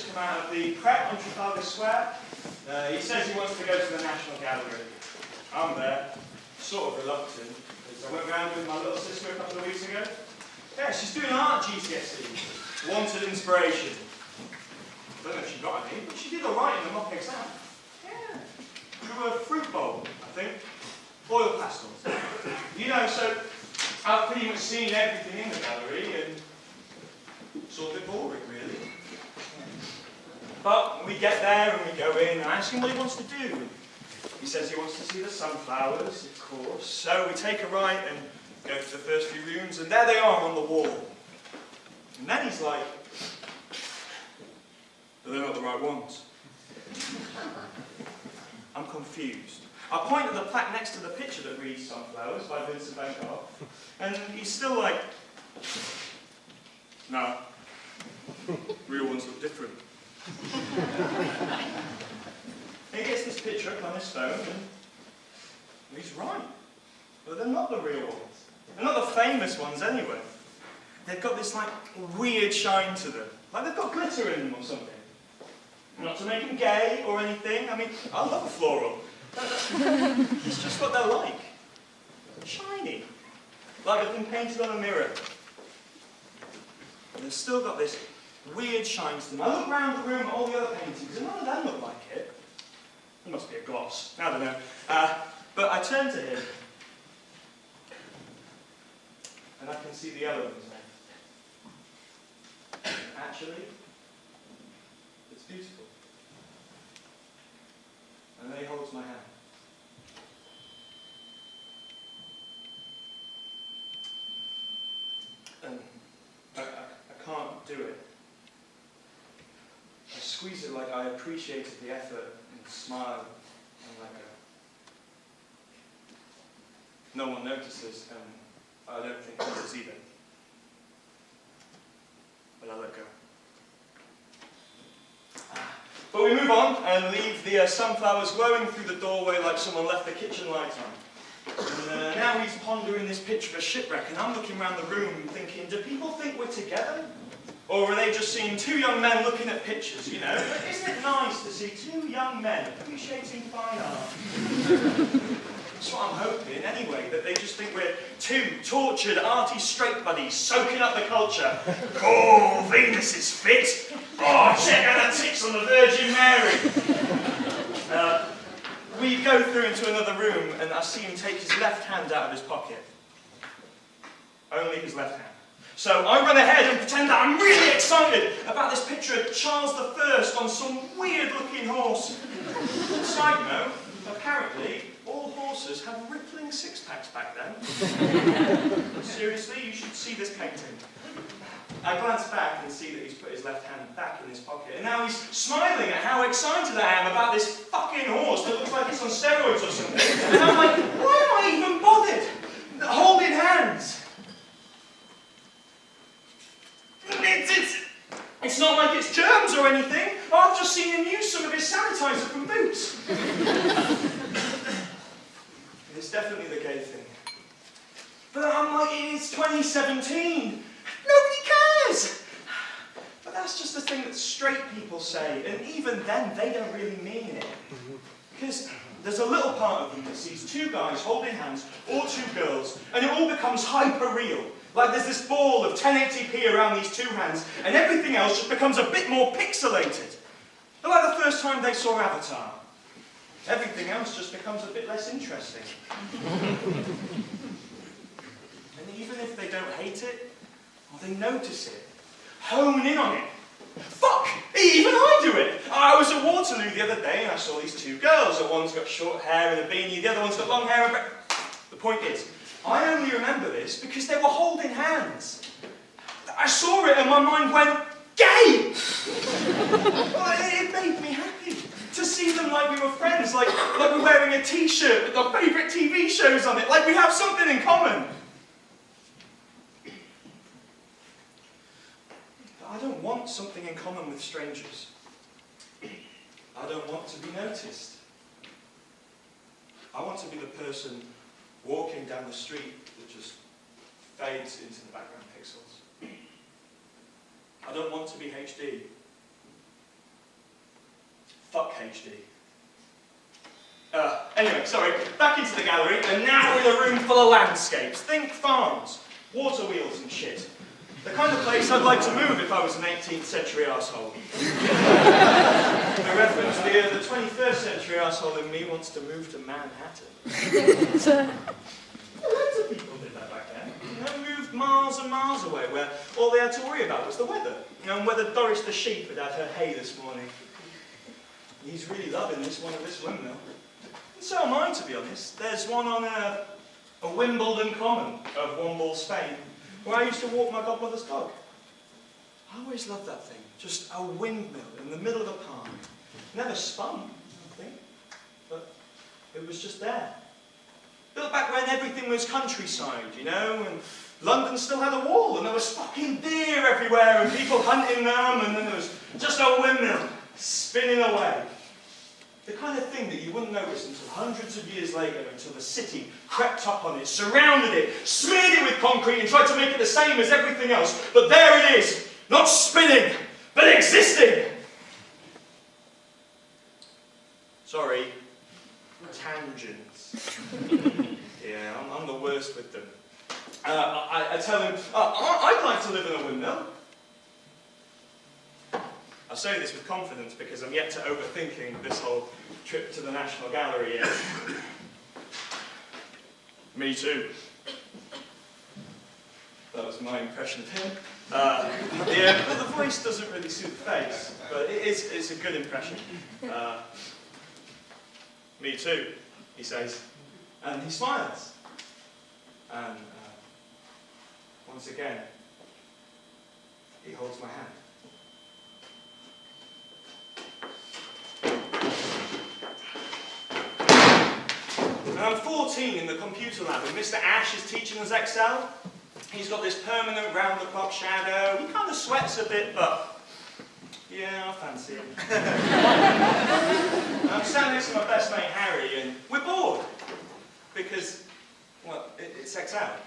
just come out of the prep on Trafalgar Square. He says he wants to go to the National Gallery. I'm there, sort of reluctant, because I went round with my little sister a couple of weeks ago. Yeah, she's doing art GCSE. Wanted inspiration. I don't know if she got any, but she did alright in the mock exam. Yeah. Drew a fruit bowl, I think. Oil pastels. You know, so I've pretty much seen everything in the gallery and sort of a bit boring, really. But we get there and we go in and I ask him what he wants to do. He says he wants to see the sunflowers, of course. So we take a right and go to the first few rooms, and there they are on the wall. And then he's like, but they're not the right ones. I'm confused. I point at the plaque next to the picture that reads Sunflowers by Vincent van Gogh, and he's still like, no, real ones look different. And he gets this picture up on his phone, and he's right. But they're not the real ones. They're not the famous ones anyway. They've got this like weird shine to them. Like they've got glitter in them or something. Not to make them gay or anything. I mean, I love a floral. It's just what they're like. Shiny. Like they've been painted on a mirror. And they've still got this weird shine to them. I look around the room at all the other paintings and none of them look like it. It must be a gloss. I don't know. But I turn to him and I can see the elements. Actually, it's beautiful. And then he holds my hand. And I can't do it. I squeeze it like I appreciated the effort and smile and let go. No one notices, and I don't think he does either. But I let go. But we move on and leave the sunflowers glowing through the doorway like someone left the kitchen light on. And now he's pondering this picture of a shipwreck, and I'm looking around the room thinking, do people think we're together? Or are they just seeing two young men looking at pictures, you know? But isn't it nice to see two young men appreciating fine art? That's what I'm hoping, anyway, that they just think we're two tortured, arty straight buddies soaking up the culture. Oh, Venus is fit. Oh, check out the tits on the Virgin Mary. We go through into another room, and I see him take his left hand out of his pocket. Only his left hand. So I run ahead and pretend that I'm really excited about this picture of Charles I on some weird-looking horse. Side note, apparently, all horses had rippling six-packs back then. Seriously, you should see this painting. I glance back and see that he's put his left hand back in his pocket, and now he's smiling at how excited I am about this fucking horse that looks like it's on steroids or something. And I'm like, why am I even bothered? Holding hands. It's not like it's germs or anything. I've just seen him use some of his sanitizer from Boots. It's definitely the gay thing. But I'm like, it's 2017. Nobody cares. But that's just the thing that straight people say, and even then, they don't really mean it. Because there's a little part of them that sees two guys holding hands, or two girls, and it all becomes hyper-real. Like there's this ball of 1080p around these two hands, and everything else just becomes a bit more pixelated. Like the first time they saw Avatar. Everything else just becomes a bit less interesting. And even if they don't hate it, or they notice it, hone in on it. Fuck! Even I do it! I was at Waterloo the other day and I saw these two girls. One's got short hair and a beanie, the other one's got long hair and The point is, I only remember this because they were holding hands. I saw it and my mind went, gay! It made me happy to see them like we were friends, like we're wearing a t-shirt with our favourite TV shows on it, like we have something in common. But I don't want something in common with strangers. I don't want to be noticed. I want to be the person walking down the street that just fades into the background pixels. I don't want to be HD. Fuck HD. Anyway, sorry, back into the gallery, and now we're in a room full of landscapes. Think farms, water wheels and shit. The kind of place I'd like to move if I was an 18th century arsehole. A reference, the 21st century arsehole in me wants to move to Manhattan. Loads of people did that back then. You know, moved miles and miles away, where all they had to worry about was the weather. You know, and whether Doris the sheep had had her hay this morning. He's really loving this windmill. And so am I, to be honest. There's one on a Wimbledon Common of Womble, Spain, where I used to walk my godmother's dog. I always loved that thing. Just a windmill in the middle of a park. Never spun, I think, but it was just there. Built back when everything was countryside, you know, and London still had a wall, and there was fucking deer everywhere, and people hunting them, and then there was just a windmill spinning away. The kind of thing that you wouldn't notice until hundreds of years later, until the city crept up on it, surrounded it, smeared it with concrete, and tried to make it the same as everything else. But there it is, not spinning, but existing. Sorry, tangents. Yeah, I'm the worst with them. I tell him, I'd like to live in a windmill. I say this with confidence because I'm yet to overthinking this whole trip to the National Gallery yet. Me too. That was my impression of him. Yeah, but the voice doesn't really suit the face, but it's a good impression. Me too, he says, and he smiles. And once again, he holds my hand. I'm 14 in the computer lab, and Mr. Ash is teaching us Excel. He's got this permanent round-the-clock shadow. He kind of sweats a bit, but yeah, I fancy him. I'm standing next to my best mate Harry, and we're bored because, well, it's Excel.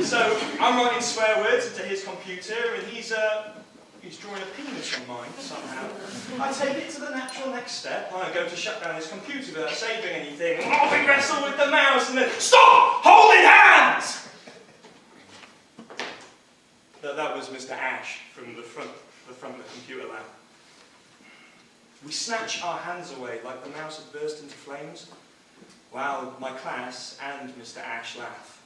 So I'm writing swear words into his computer, and he's drawing a penis on mine somehow. I take it to the natural next step. I go to shut down his computer without saving anything. We wrestle with the mouse and then stop holding hands! That was Mr. Ash from the front of the computer lab. We snatch our hands away like the mouse had burst into flames, while my class and Mr. Ash laugh.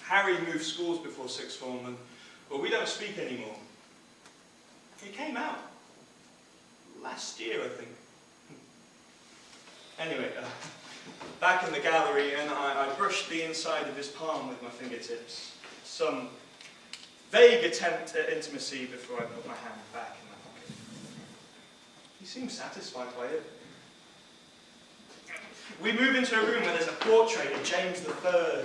Harry moved schools before sixth form, but we don't speak anymore. He came out last year, I think. Anyway, back in the gallery, and I brushed the inside of his palm with my fingertips. Some vague attempt at intimacy before I put my hand back in my pocket. He seemed satisfied by it. We move into a room where there's a portrait of James I.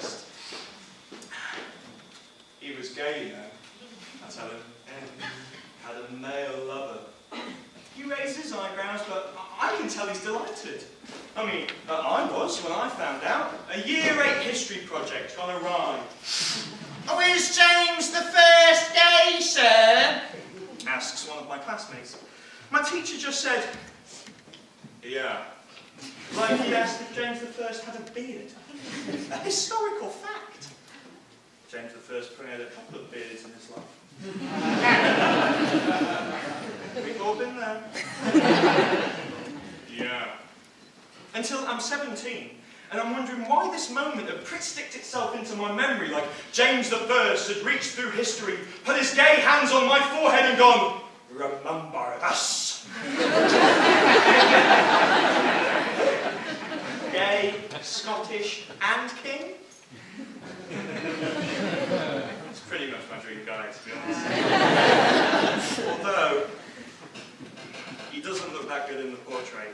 He was gay, you know, I tell him, and had a male lover. He raised his eyebrows, but I can tell he's delighted. I mean, I was when I found out. A Year 8 history project gone awry. Oh, is James I gay, sir? Asks one of my classmates. My teacher just said, yeah. Like he asked if James I had a beard. A historical fact. James I probably had a couple of beards in his life. We've all been there. Yeah. Until I'm 17, and I'm wondering why this moment had sticked itself into my memory, like James I had reached through history, put his gay hands on my forehead and gone, remember this. Gay, Scottish, and king? It's pretty much my dream guy, to be honest. Although, he doesn't look that good in the portrait.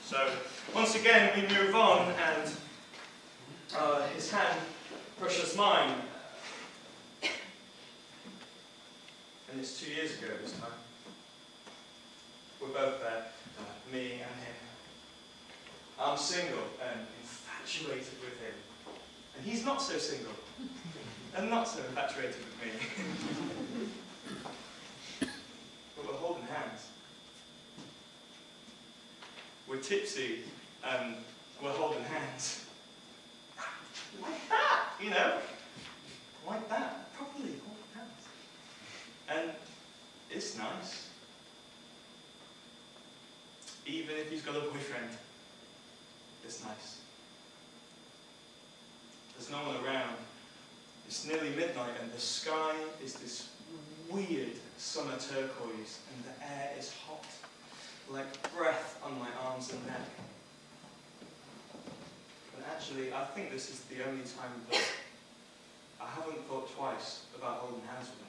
So, once again, we move on, and his hand brushes mine. And it's 2 years ago this time. We're both there, me and him. I'm single and infatuated with him. And he's not so single, and not so infatuated with me. But we're holding hands. we're tipsy and we're holding hands. Like that, you know? Like that, properly holding hands. And it's nice. Even if he's got a boyfriend, it's nice. There's no one around. It's nearly midnight and the sky is this weird summer turquoise and the air is hot, like breath on my arms and neck. But actually, I think this is the only time that I haven't thought twice about holding hands with him.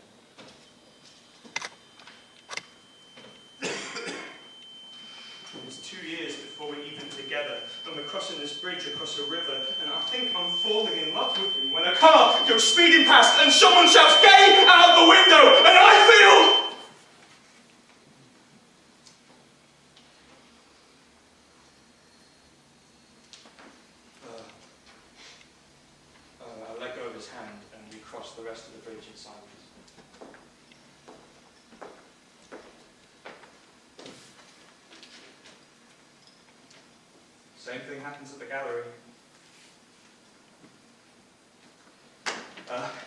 It was 2 years before we're even together, and we're crossing this bridge across a river, and I think I'm falling in love with him when a car goes speeding past and someone shouts "gay" out the window, and I feel... I let go of his hand, and we crossed the rest of the bridge in silence. Same thing happens at the gallery.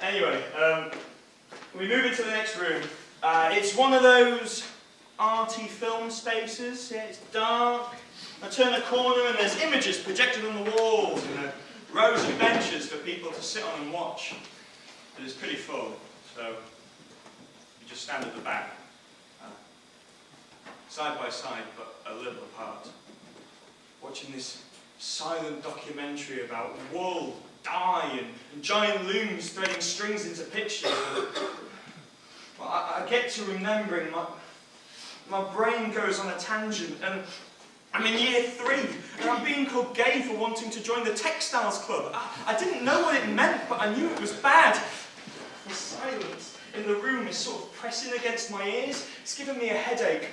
Anyway, we move into the next room. It's one of those arty film spaces. Yeah, it's dark. I turn a corner and there's images projected on the walls and rows of benches for people to sit on and watch. But it's pretty full, so you just stand at the back, side by side, but a little apart, watching this silent documentary about wool, dye, and giant looms threading strings into pictures. Well, I get to remembering, my brain goes on a tangent, and I'm in year 3, and I'm being called gay for wanting to join the textiles club. I didn't know what it meant, but I knew it was bad. The silence in the room is sort of pressing against my ears. It's giving me a headache,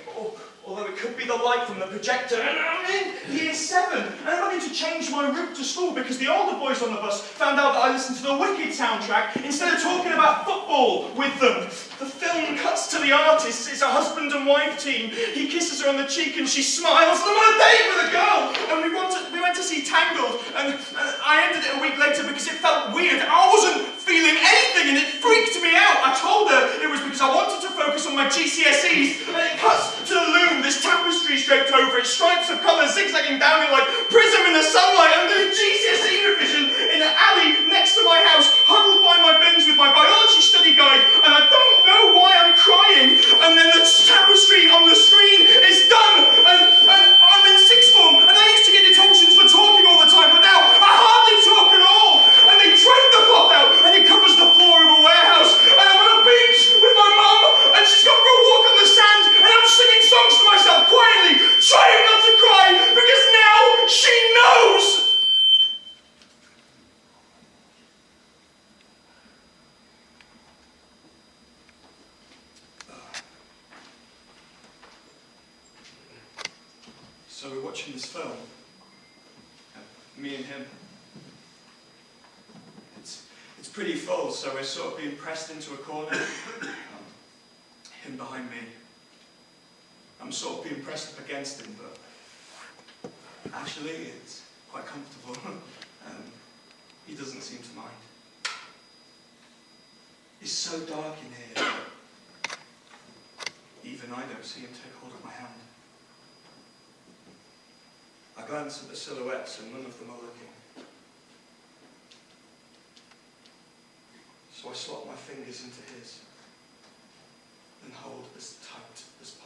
although it could be the light from the projector. And I'm in year 7, and I'm having to change my route to school because the older boys on the bus found out that I listened to the Wicked soundtrack instead of talking about football with them. The film cuts to the artist. It's a husband and wife team. He kisses her on the cheek and she smiles. And I'm on a date with a girl, and we went to see Tangled, and I ended it a week later because it felt weird. I wasn't feeling anything, and it freaked me out. I told her it was because I wanted to focus on my GCSEs, and it cuts to the loom, this tapestry draped over it, stripes of colour zigzagging down it like prism in the sunlight. I'm doing GCSE revision in an alley next to my house, huddled by my bins with my biology study guide, and I don't know why I'm crying. And then the tapestry on the screen is done, and I'm in sixth form, and I used to get detentions for talking all the time, but now I hardly talk at all. And they drape the cloth out, and it covers the floor of a warehouse, and I'm on a beach with my mum, and she's gone for a walk on the sand, and I'm singing songs to myself quietly, trying not to cry, because now she knows. So we're watching this film, me and him. It's pretty full, so we're sort of being pressed into a corner. Him behind me. I'm sort of being pressed up against him, but actually it's quite comfortable. He doesn't seem to mind. It's so dark in here that even I don't see him take hold of my hand. I glance at the silhouettes and none of them are looking. So I slot my fingers into his and hold as tight as possible.